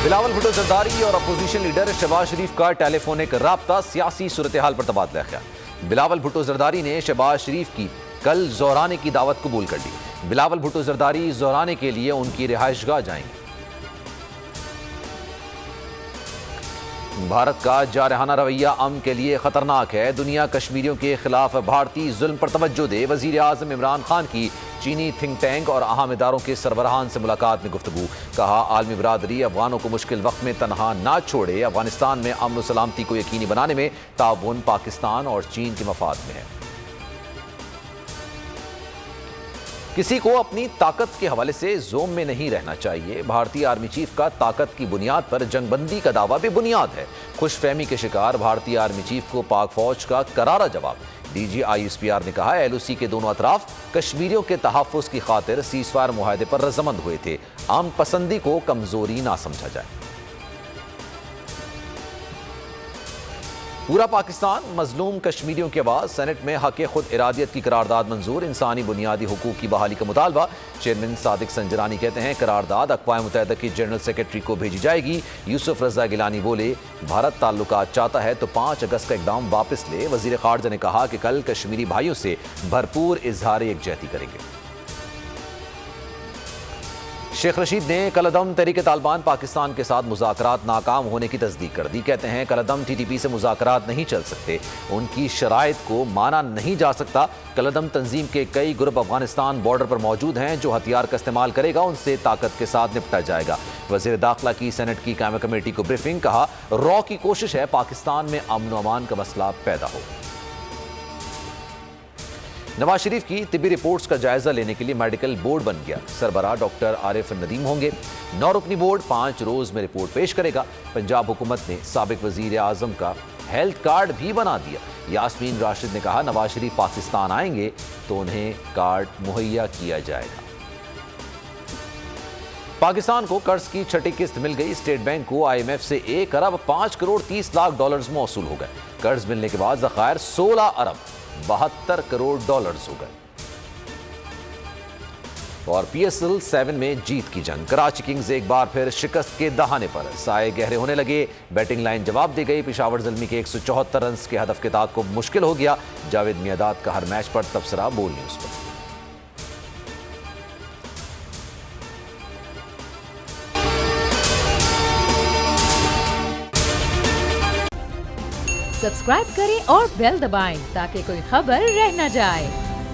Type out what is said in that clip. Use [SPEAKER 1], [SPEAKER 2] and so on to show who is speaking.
[SPEAKER 1] بلاول بھٹو زرداری اور opposition leader Shahbaz شریف کا ٹیلی فونک رابطہ سیاسی صورتحال پر تبادلہ خیال۔ بلاول بھٹو زرداری نے شہباز شریف کی کل زورانے کی دعوت قبول کر لی۔ بلاول بھٹو زرداری زورانے کے لیے ان کی رہائش گاہ جائیں گے۔ بھارت کا جارحانہ رویہ امن کے لیے خطرناک ہے، دنیا کشمیریوں کے خلاف بھارتی ظلم پر توجہ دے۔ وزیر اعظم عمران خان کی چینی تھنک ٹینک اور اہم اداروں کے سربراہان سے ملاقات میں گفتگو۔ کہا عالمی برادری افغانوں کو مشکل وقت میں تنہا نہ چھوڑے، افغانستان میں امن و سلامتی کو یقینی بنانے میں تعاون پاکستان اور چین کے مفاد میں ہے۔ کسی کو اپنی طاقت کے حوالے سے زوم میں نہیں رہنا چاہیے۔ بھارتی آرمی چیف کا طاقت کی بنیاد پر جنگ بندی کا دعویٰ بے بنیاد ہے۔ خوش فہمی کے شکار بھارتی آرمی چیف کو پاک فوج کا کرارا جواب۔ D G I S P R نے کہا ایل او سی کے دونوں اطراف کشمیریوں کے تحفظ کی خاطر سیز فائر معاہدے پر رضامند ہوئے تھے۔ امن پسندی کو کمزوری نہ سمجھا جائے۔ پورا پاکستان مظلوم کشمیریوں کی آواز، سینٹ میں حق خود ارادیت کی قرارداد منظور۔ انسانی بنیادی حقوق کی بحالی کا مطالبہ، چیئرمین صادق سنجرانی کہتے ہیں قرارداد اقوام متحدہ کی جنرل سیکرٹری کو بھیجی جائے گی۔ یوسف رضا گیلانی بولے بھارت تعلقات چاہتا ہے تو 5 اگست کا اقدام واپس لے۔ وزیر خارجہ نے کہا کہ کل کشمیری بھائیوں سے بھرپور اظہار یکجہتی کریں گے۔ شیخ رشید نے کالعدم تحریک طالبان پاکستان کے ساتھ مذاکرات ناکام ہونے کی تصدیق کر دی۔ کہتے ہیں کالعدم ٹی ٹی پی سے مذاکرات نہیں چل سکتے، ان کی شرائط کو مانا نہیں جا سکتا۔ کالعدم تنظیم کے کئی گروپ افغانستان بارڈر پر موجود ہیں، جو ہتھیار کا استعمال کرے گا ان سے طاقت کے ساتھ نپٹا جائے گا۔ وزیر داخلہ کی سینٹ کی قائمہ کمیٹی کو بریفنگ، کہا را کی کوشش ہے پاکستان میں امن و امان کا مسئلہ پیدا ہو۔ نواز شریف کی طبی رپورٹس کا جائزہ لینے کے لیے میڈیکل بورڈ بن گیا۔ سربراہ ڈاکٹر عارف ندیم ہوں گے۔ 9 رکنی بورڈ 5 روز میں رپورٹ پیش کرے گا۔ پنجاب حکومت نے سابق وزیر اعظم کا ہیلتھ کارڈ بھی بنا دیا۔ یاسمین راشد نے کہا نواز شریف پاکستان آئیں گے تو انہیں کارڈ مہیا کیا جائے گا۔ پاکستان کو قرض کی چھٹی قسط مل گئی۔ اسٹیٹ بینک کو آئی ایم ایف سے 1 ارب 5 کروڑ 30 لاکھ ڈالرز موصول ہو گئے۔ قرض ملنے کے بعد ذخائر 16 ارب 72 کروڑ ڈالرز ہو گئے۔ اور پی ایس ایل 7 میں جیت کی جنگ، کراچی کنگز ایک بار پھر شکست کے دہانے پر، سائے گہرے ہونے لگے۔ بیٹنگ لائن جواب دی گئی، پشاور زلمی کے 174 رنز کے ہدف کے تعاقب مشکل ہو گیا۔ جاوید میاداد کا ہر میچ پر تبصرہ بول نیوز پر۔
[SPEAKER 2] سبسکرائب کریں اور بیل دبائیں تاکہ کوئی خبر رہ نہ جائے۔